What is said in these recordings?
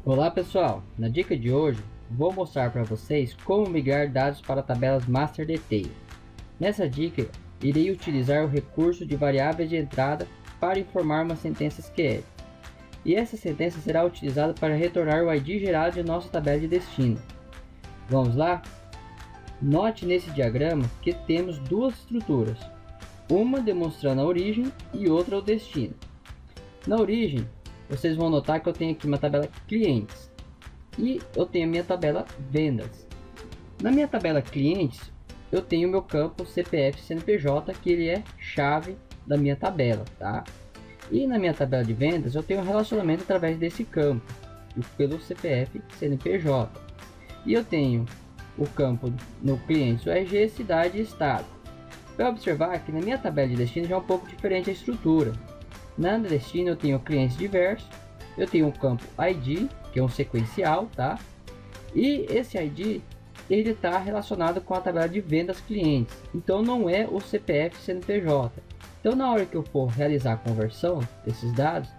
Olá pessoal, na dica de hoje vou mostrar para vocês como migrar dados para tabelas Master Detail. Nessa dica irei utilizar o recurso de variáveis de entrada para informar uma sentença SQL. E essa sentença será utilizada para retornar o ID gerado de nossa tabela de destino. Vamos lá? Note nesse diagrama que temos duas estruturas, uma demonstrando a origem e outra o destino. Na origem, vocês vão notar que eu tenho aqui uma tabela clientes e eu tenho a minha tabela vendas. Na minha tabela clientes, eu tenho meu campo CPF CNPJ, que ele é chave da minha tabela, tá? E na minha tabela de vendas, eu tenho um relacionamento através desse campo, pelo CPF CNPJ. E eu tenho o campo no cliente, o RG, cidade e estado. Para observar que na minha tabela de destino já é um pouco diferente a estrutura. Na destino eu tenho clientes diversos, eu tenho o campo ID, que é um sequencial, tá? E esse ID ele está relacionado com a tabela de vendas clientes, então não é o CPF CNPJ. Então na hora que eu for realizar a conversão desses dados,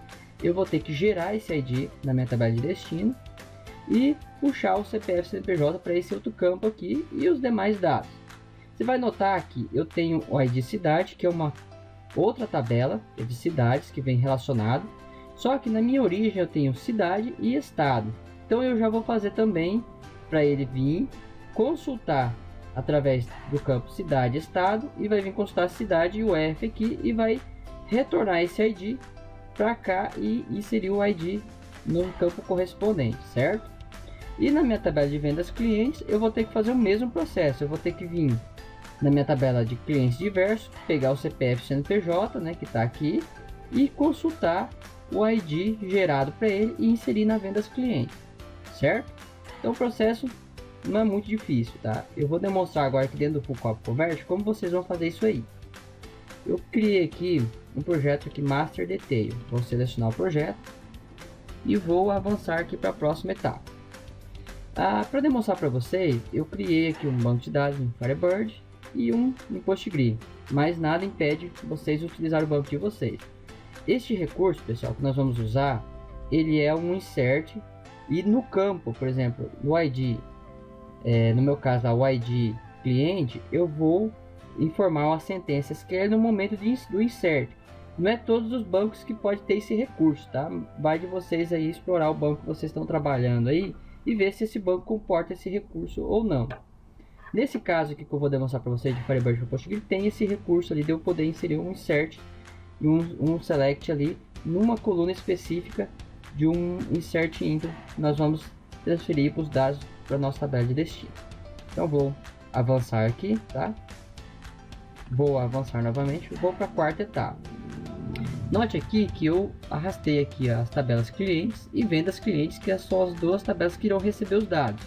eu vou ter que gerar esse ID na minha tabela de destino e puxar o CPF CNPJ para esse outro campo aqui e os demais dados. Você vai notar que eu tenho o ID cidade, que é uma outra tabela de cidades que vem relacionado, só que na minha origem eu tenho cidade e estado. Então eu já vou fazer também para ele vir consultar através do campo cidade e estado, e vai vir consultar a cidade e o F aqui e vai retornar esse ID para cá e inserir o ID no campo correspondente, certo? E na minha tabela de vendas clientes eu vou ter que fazer o mesmo processo. Eu vou ter que vir na minha tabela de clientes diversos, pegar o CPF CNPJ, né, que está aqui, e consultar o ID gerado para ele e inserir na vendas clientes, certo? Então o processo não é muito difícil, tá? Eu vou demonstrar agora aqui dentro do Full Copy Convert como vocês vão fazer isso aí. Eu criei aqui um projeto aqui Master Detail, vou selecionar o projeto e vou avançar aqui para a próxima etapa. Para demonstrar para vocês, eu criei aqui um banco de dados em Firebird e um em PostgreSQL, mas nada impede vocês utilizar o banco de vocês. Este recurso, pessoal, que nós vamos usar, ele é um insert, e no campo, por exemplo, no ID, no meu caso o ID cliente, eu vou informar uma sentença SQL no momento do insert. Não é todos os bancos que pode ter esse recurso, tá? Vai de vocês aí explorar o banco que vocês estão trabalhando aí e ver se esse banco comporta esse recurso ou não. Nesse caso aqui que eu vou demonstrar para vocês de Firebird para PostgreSQL, tem esse recurso ali de eu poder inserir um insert e um select ali numa coluna específica de um insert intro que nós vamos transferir os dados para nossa tabela de destino. Então vou avançar aqui, tá? Vou avançar novamente, vou para a quarta etapa. Note aqui que eu arrastei aqui as tabelas clientes e vendas clientes, que são as duas tabelas que irão receber os dados.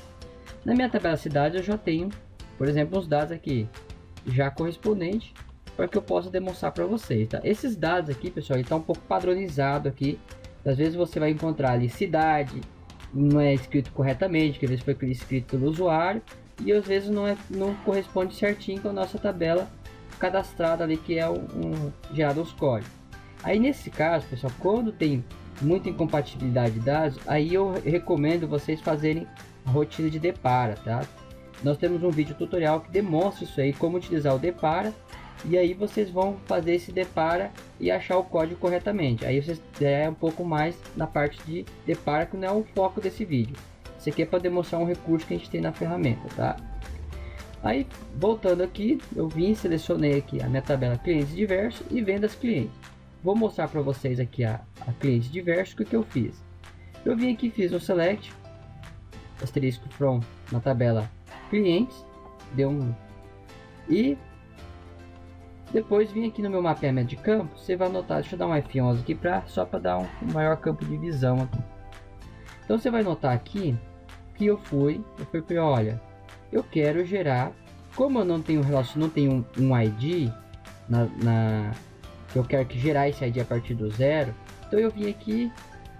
Na minha tabela cidade eu já tenho, por exemplo, os dados aqui já correspondentes para que eu possa demonstrar para vocês, tá? Esses dados aqui, pessoal, está um pouco padronizado aqui. Às vezes você vai encontrar ali cidade, não é escrito corretamente, que às vezes foi escrito pelo usuário, e às vezes não corresponde certinho com a nossa tabela cadastrada ali, que é gerado os códigos. Aí nesse caso, pessoal, quando tem muita incompatibilidade de dados, aí eu recomendo vocês fazerem a rotina de depara, tá? Nós temos um vídeo tutorial que demonstra isso aí, como utilizar o depara, e aí vocês vão fazer esse depara e achar o código corretamente. Aí vocês é um pouco mais na parte de depara, que não é o foco desse vídeo. Isso aqui é para demonstrar um recurso que a gente tem na ferramenta, tá? Aí voltando aqui, eu selecionei aqui a minha tabela clientes diversos e vendas clientes. Vou mostrar para vocês aqui a clientes diversos, o que eu fiz. Eu vim aqui, fiz um select asterisco from na tabela clientes, e depois vim aqui no meu mapeamento de campo. Você vai notar, deixa eu dar um F11 aqui só para dar um maior campo de visão aqui. Então você vai notar aqui que eu fui para, olha, eu quero gerar, como eu não tenho um ID que eu quero que gerar esse ID a partir do zero. Então eu vim aqui,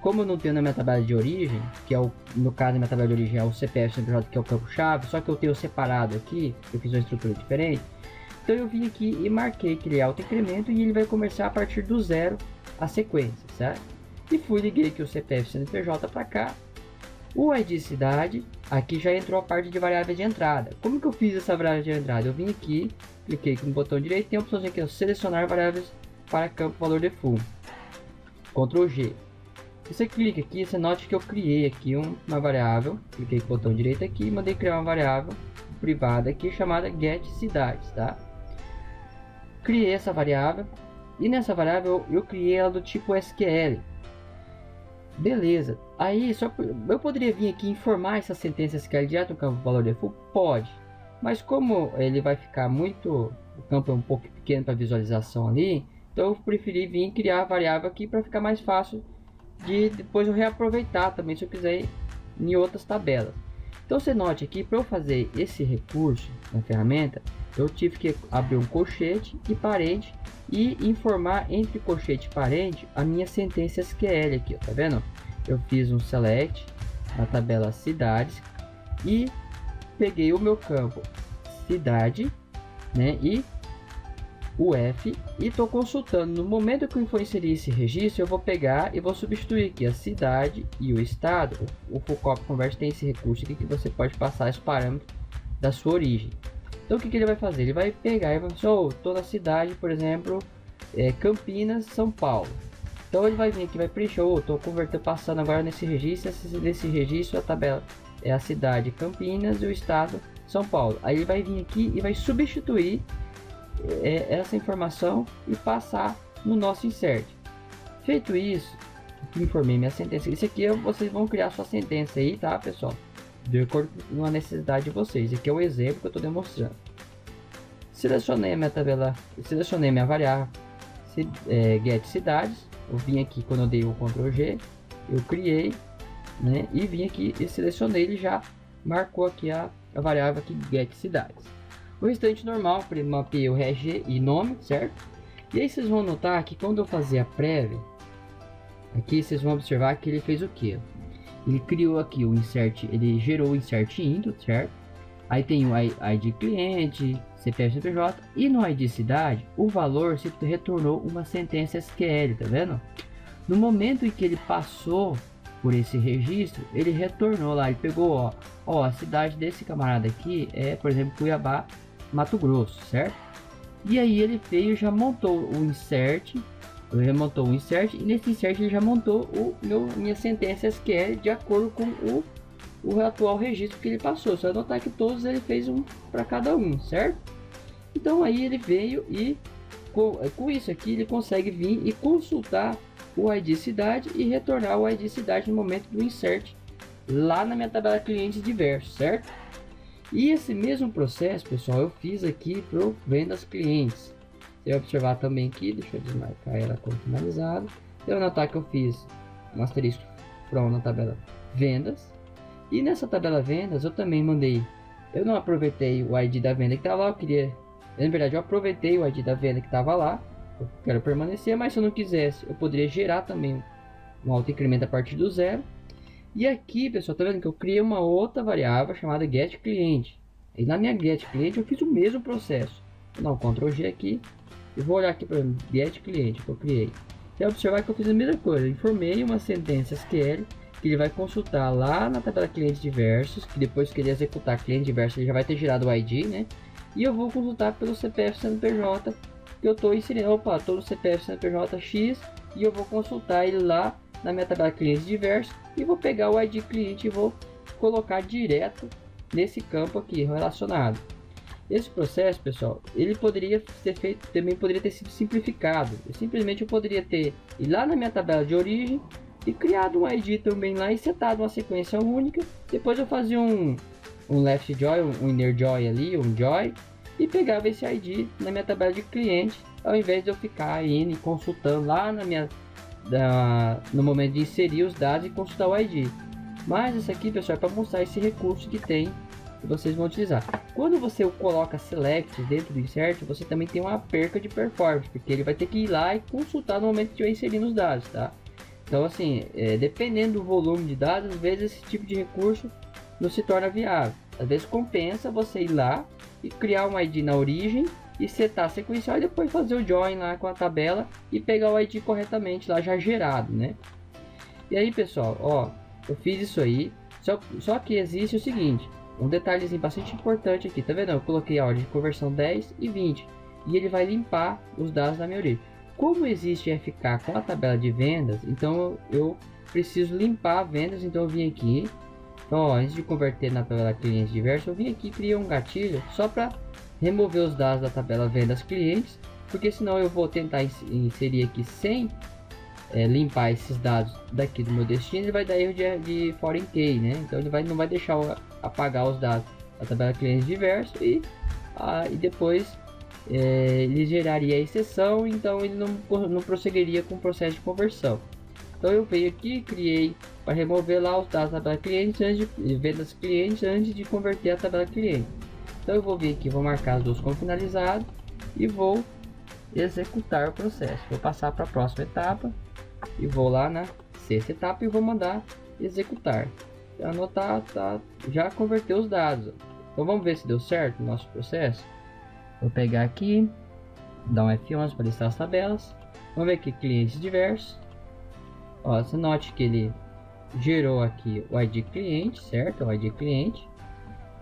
como eu não tenho na minha tabela de origem, que é no caso da minha tabela de origem é o CPF CNPJ, que é o campo chave, só que eu tenho separado aqui, eu fiz uma estrutura diferente. Então eu vim aqui e marquei criar auto-incremento, e ele vai começar a partir do zero a sequência, certo? E liguei aqui o CPF CNPJ para cá, O ID cidade, aqui já entrou a parte de variáveis de entrada. Como que eu fiz essa variável de entrada? Eu vim aqui, cliquei com o botão direito, tem a opção aqui, selecionar variáveis para campo valor default. Ctrl G. Você clica aqui, você note que eu criei aqui uma variável, cliquei com o botão direito aqui e mandei criar uma variável privada aqui chamada getCidades, tá? Criei essa variável e nessa variável eu criei ela do tipo SQL. Beleza, aí eu poderia vir aqui informar essa sentença SQL direto no campo valor default? Pode, mas como ele vai ficar muito, o campo é um pouco pequeno para visualização ali, então eu preferi vir criar a variável aqui para ficar mais fácil de depois eu reaproveitar também se eu quiser em outras tabelas. Então você note aqui, para eu fazer esse recurso na ferramenta, eu tive que abrir um colchete e parente e informar entre colchete e parente a minha sentença SQL aqui, ó, tá vendo? Eu fiz um select na tabela cidades e peguei o meu campo cidade, né, e o F, e estou consultando. No momento que eu for inserir esse registro, eu vou pegar e vou substituir aqui a cidade e o estado. O Full Copy Convert tem esse recurso aqui que você pode passar os parâmetros da sua origem. Então o que ele vai fazer? Ele vai pegar e vai dizer, estou na cidade, por exemplo, Campinas, São Paulo. Então ele vai vir aqui, vai preencher, estou convertendo, passando agora nesse registro. Nesse registro a tabela é a cidade Campinas e o estado São Paulo. Aí ele vai vir aqui e vai substituir essa informação e passar no nosso insert. Feito isso, informei minha sentença. Isso aqui vocês vão criar sua sentença aí, tá, pessoal? De acordo com a necessidade de vocês. Aqui é o exemplo que eu estou demonstrando. Selecionei a minha tabela, selecionei minha variável getCidades. Eu vim aqui quando eu dei o Ctrl G, eu criei, né, e vim aqui e selecionei, ele já marcou aqui a variável aqui getCidades. O restante normal, mapeei o reg e nome, certo? E aí vocês vão notar que quando eu fazer a prévia, aqui vocês vão observar que ele fez o que? Ele criou aqui o insert, ele gerou o insert indo, certo? Aí tem o ID cliente, CPF CNPJ, e no ID cidade, o valor se retornou uma sentença SQL, tá vendo? No momento em que ele passou por esse registro, ele retornou lá, ele pegou, ó, a cidade desse camarada aqui é, por exemplo, Cuiabá, Mato Grosso, certo? E aí ele veio e já montou o insert, e nesse insert ele já montou minha sentença SQL de acordo com o atual registro que ele passou. Só notar que todos ele fez um para cada um, certo? Então aí ele veio e com isso aqui ele consegue vir e consultar o ID cidade e retornar o ID cidade no momento do insert lá na minha tabela clientes diversos, certo? E esse mesmo processo, pessoal, eu fiz aqui para vendas clientes. Você vai observar também aqui, deixa eu desmarcar ela como finalizada. Você vai notar que eu fiz um asterisco from na tabela vendas. E nessa tabela vendas eu também mandei, eu não aproveitei o ID da venda que estava lá, na verdade eu aproveitei o ID da venda que estava lá, eu quero permanecer, mas se eu não quisesse, eu poderia gerar também um auto incremento a partir do zero. E aqui, pessoal, tá vendo que eu criei uma outra variável chamada getCliente. E na minha getCliente eu fiz o mesmo processo. Vou dar um Ctrl G aqui e vou olhar aqui para o getCliente que eu criei. Você vai observar que eu fiz a mesma coisa. Eu informei uma sentença SQL que ele vai consultar lá na tabela clientes diversos, que depois que ele executar cliente diverso ele já vai ter gerado o ID, né? E eu vou consultar pelo CPF CNPJ que eu estou inserindo. Opa, estou no CPF CNPJ X e eu vou consultar ele lá na minha tabela clientes diversos e vou pegar o ID cliente e vou colocar direto nesse campo aqui relacionado. Esse processo, pessoal, ele poderia ser feito, também poderia ter sido simplificado. Eu poderia ter ir lá na minha tabela de origem e criado um ID também lá e setado uma sequência única. Depois eu fazia um left joy, um inner joy ali, um joy, e pegava esse ID na minha tabela de cliente, ao invés de eu ficar indo e consultando lá no momento de inserir os dados e consultar o ID. Mas isso aqui, pessoal, é para mostrar esse recurso que vocês vão utilizar. Quando você coloca select dentro do insert, você também tem uma perca de performance, porque ele vai ter que ir lá e consultar no momento que estiver inserindo os dados, tá? Então, assim, dependendo do volume de dados, às vezes esse tipo de recurso não se torna viável. Às vezes compensa você ir lá e criar um ID na origem e setar sequencial e depois fazer o join lá com a tabela e pegar o ID corretamente lá já gerado, né? E aí, pessoal, ó, eu fiz isso aí, Só que existe o seguinte, um detalhezinho bastante importante aqui, tá vendo? Eu coloquei a ordem de conversão 10 e 20 e ele vai limpar os dados da minha orelha. Como existe FK com a tabela de vendas, então eu preciso limpar vendas, então eu vim aqui. Então, ó, antes de converter na tabela clientes diversos, eu vim aqui e criei um gatilho só para remover os dados da tabela vendas clientes, porque senão eu vou tentar inserir aqui sem limpar esses dados daqui do meu destino, ele vai dar erro de foreign key, né? Então ele não vai deixar eu apagar os dados da tabela clientes diversos e depois ele geraria a exceção, então ele não prosseguiria com o processo de conversão. Então eu venho aqui, criei para remover lá os dados da tabela clientes antes de vendas clientes antes de converter a tabela cliente. Então eu vou vir aqui, vou marcar as duas como finalizado e vou executar o processo. Vou passar para a próxima etapa e vou lá na sexta etapa e vou mandar executar. Anotar, tá, já converteu os dados. Então vamos ver se deu certo o nosso processo. Vou pegar aqui, dar um F11 para listar as tabelas. Vamos ver aqui clientes diversos. Ó, você note que ele gerou aqui o ID cliente, certo? O ID cliente.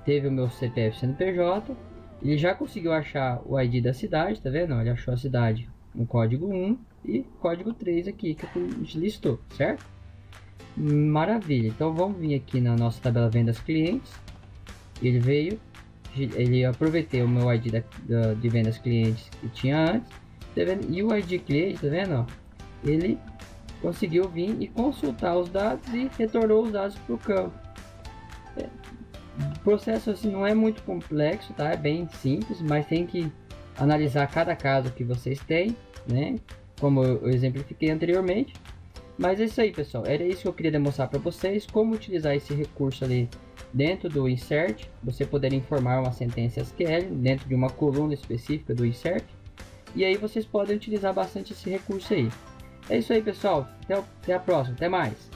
Teve o meu CPF CNPJ. Ele já conseguiu achar o ID da cidade, tá vendo? Ele achou a cidade no código 1 e código 3 aqui que a gente listou, certo? Maravilha. Então vamos vir aqui na nossa tabela vendas clientes. Ele aproveitei o meu ID de vendas clientes que tinha antes, tá vendo? E o ID cliente, tá vendo? Ó, ele conseguiu vir e consultar os dados e retornou os dados para o campo. O processo assim não é muito complexo, tá? É bem simples, mas tem que analisar cada caso que vocês têm, né? Como eu exemplifiquei anteriormente. Mas é isso aí, pessoal. Era isso que eu queria demonstrar para vocês, como utilizar esse recurso ali dentro do insert, você poder informar uma sentença SQL dentro de uma coluna específica do insert. E aí vocês podem utilizar bastante esse recurso aí. É isso aí, pessoal. Até a próxima. Até mais.